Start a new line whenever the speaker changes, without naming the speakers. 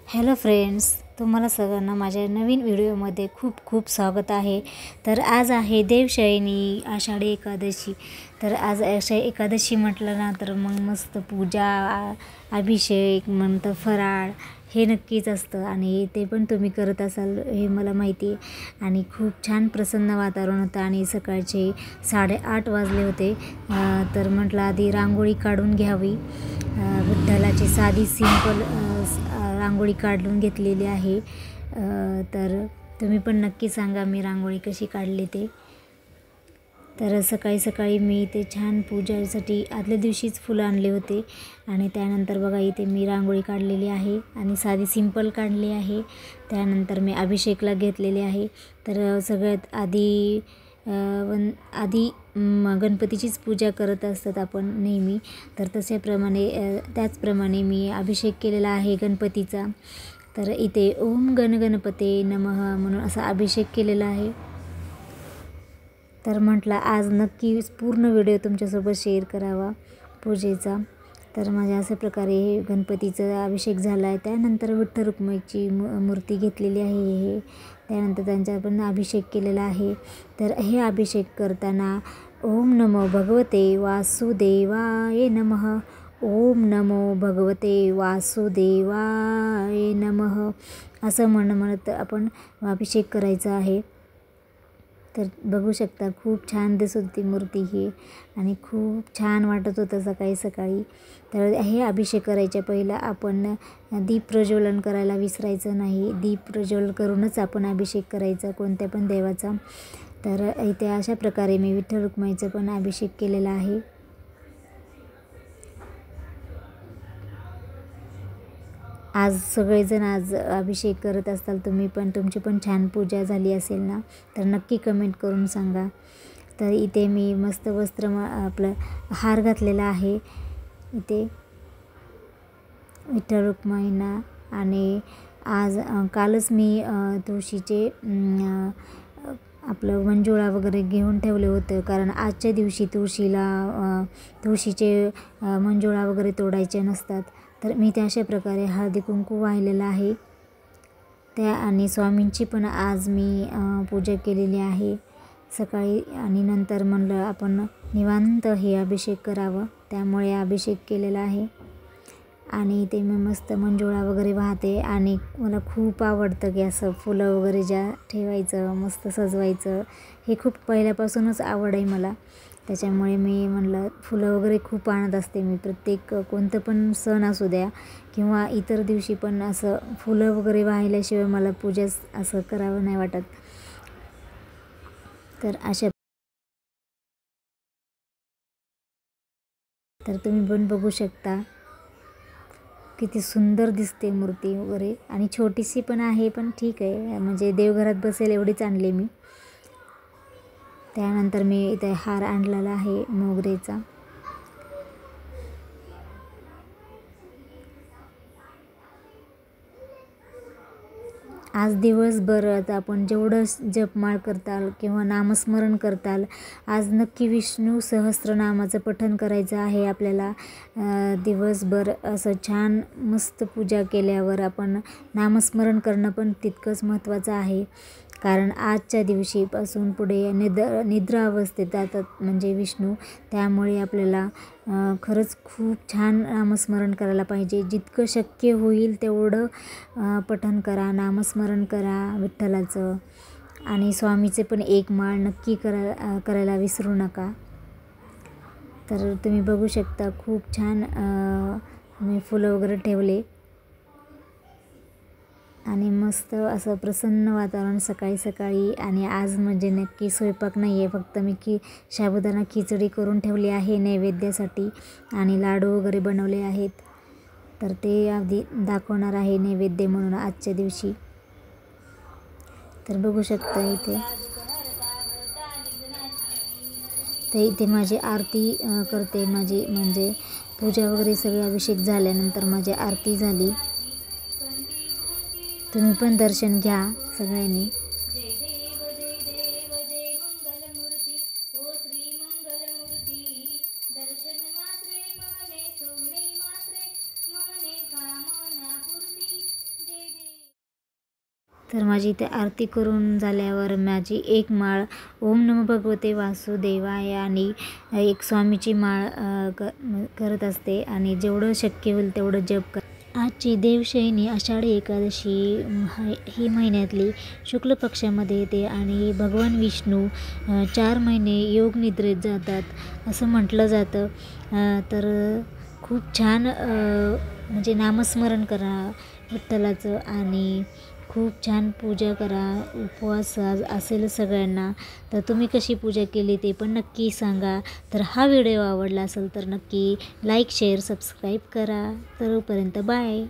Hello friends, तुम्हाला सगळ्यांना माझ्या नवीन व्हिडिओमध्ये खूप खूप स्वागत आहे। तर आज आहे देवशयनी आषाढी एकादशी। तर आज आषाढी एकादशी म्हटलं ना तर मग मस्त पूजा, अभिषेक, नंतर फराळ हे नक्कीच असतं आणि ते पण तुम्ही करत असाल हे मला माहिती आहे। आणि खूप छान प्रसन्न वातावरण होतं आणि सकाळचे 8:30 वाजले होते। तर म्हटलं आधी रांगोळी काढून घ्यावी। विठ्ठलाची साधी सिंपल रांगोळी काढून घेतलेली आहे। तर तुम्ही पण नक्की सांगा मी रांगोळी कशी काढली ते। तर सकाळी सकाळी मी इथे छान पूजासाठी आदल्या दिवशीच फुलं आणले होते आणि त्यानंतर बघा इथे मी रांगोळी काढलेली आहे आणि साधी सिंपल काढली आहे। त्यानंतर मी अभिषेकला घेतलेले आहे। तर सगळ्यात आधी गणपतीचीच पूजा करत असतात आपण नेहमी। तर त्याचप्रमाणे मी अभिषेक केलेला आहे गणपतीचा। तर इथे ओम गणगणपते नमः म्हणून असा अभिषेक केलेला आहे। तर म्हटलं आज नक्की पूर्ण व्हिडिओ तुमच्यासोबत शेअर करावा पूजेचा। तर माझ्या अशा प्रकारे हे गणपतीचा अभिषेक झाला आहे। त्यानंतर विठ्ठल रुक्मिणीची मूर्ती घेतलेली आहे। त्यानंतर त्यांचा पण अभिषेक केलेला आहे। तर हे अभिषेक करताना ओम नमो भगवते वासुदेवाय नमः, ओम नमो भगवते वासुदेवाय नमः असं म्हणत आपण अभिषेक करायचा आहे। तर बघू शकता खूप छान दिसत होती मूर्ती ही आणि खूप छान वाटत होतं सकाळी सकाळी। तर हे अभिषेक करायच्या पहिला आपण दीप प्रज्वलन करायला विसरायचं नाही। दीप प्रज्वलन करूनच आपण अभिषेक करायचा कोणत्या पण देवाचा। तर इथे अशा प्रकारे मी विठ्ठल रुक्मिणीचा पण अभिषेक केलेला आहे। आज सगळेजण अभिषेक करत असताल तुम्ही पण, तुमची पण छान पूजा झाली असेल ना, तर नक्की कमेंट करून सांगा। तर इथे मी मस्त वस्त्र आपलं हार घातलेला आहे इथे विठ्ठल रुक्मिणींना। आणि कालच मी तुळशीचे आपलं मंजुळा वगैरे घेऊन ठेवले होते, कारण आजच्या दिवशी तुळशीचे मंजुळा वगैरे तोडायचे नसतात। तर मी त्या अशा प्रकारे हळदी कुंकू वाहिलेला आहे त्या। आणि स्वामींची पण आज मी पूजा केलेली आहे सकाळी। आणि नंतर म्हणलं आपण निवांत हे अभिषेक करावं, त्यामुळे अभिषेक केलेला आहे। आणि ते मी मस्त मंजुळा वगैरे वाहते आणि मला खूप आवडतं की असं फुलं वगैरे ठेवायचं, मस्त सजवायचं, हे खूप पहिल्यापासूनच आवड आहे मला। त्याच्यामुळे मी म्हणलं फुलं वगैरे खूप आणत असते मी। प्रत्येक कोणतं पण सण असू द्या किंवा इतर दिवशी पण असं फुलं वगैरे वाहिल्याशिवाय मला पूजा असं करावं नाही वाटत। तर तुम्ही पण बघू शकता किती सुंदर दिसते मूर्ती वगैरे। आणि छोटीशी पण आहे, पण ठीक आहे, म्हणजे देवघरात बसेल एवढीच आणली मी। त्यानंतर मी इथे हार आणलेला आहे मोगरेचा। आज दिवसभर आपण जेवढं जपमाळ करताल किंवा नामस्मरण करताल, आज नक्की विष्णू सहस्त्रनामाचं पठण करायचं आहे आपल्याला। दिवसभर असं छान मस्त पूजा केल्यावर आपण नामस्मरण करणं पण तितकंच महत्त्वाचं आहे, कारण आजच्या दिवशीपासून पुढे निद्रा अवस्थेत जातात म्हणजे विष्णू। त्यामुळे आपल्याला खरंच खूप छान नामस्मरण करायला पाहिजे। जितकं शक्य होईल तेवढं पठण करा, नामस्मरण करा विठ्ठलाचं। आणि स्वामीचे पण एक माळ नक्की करायला विसरू नका। तर तुम्ही बघू शकता खूप छान मी फुलं वगैरे ठेवले आणि मस्त असं प्रसन्न वातावरण सकाळी सकाळी। आणि आज म्हणजे नक्की स्वयंपाक नाही आहे, फक्त मी साबुदाणा खिचडी करून ठेवली आहे नैवेद्यासाठी आणि लाडू वगैरे बनवले आहेत। तर ते आधी दाखवणार आहे नैवेद्य म्हणून आजच्या दिवशी। तर बघू शकता इथे माझी आरती करते माझी, म्हणजे पूजा वगैरे सगळे अभिषेक झाल्यानंतर माझी आरती झाली। तुम्ही पण दर्शन घ्या सगळ्यांनी। तर माझी इथे आरती करून झाल्यावर माझी एक माळ ओम नमो भगवते वासुदेवाय आणि एक स्वामीची माळ करत असते आणि जेवढं शक्य होईल तेवढं जप कर. आजची देवशयनी आषाढी एकादशी ही महिन्यातली शुक्ल पक्षामध्ये येते आणि भगवान विष्णू 4 महिने योग निद्रेत जातात असं म्हटलं जातं. तर खूप छान म्हणजे नामस्मरण करा विठ्ठलाचं आणि खूप छान पूजा करा. उपवास असेल सगळ्यांना, तर तुम्ही कशी पूजा केली ते पण नक्की सांगा. तर हा व्हिडिओ आवडला असेल तर नक्की लाईक शेअर सबस्क्राईब करा. तोपर्यंत बाय.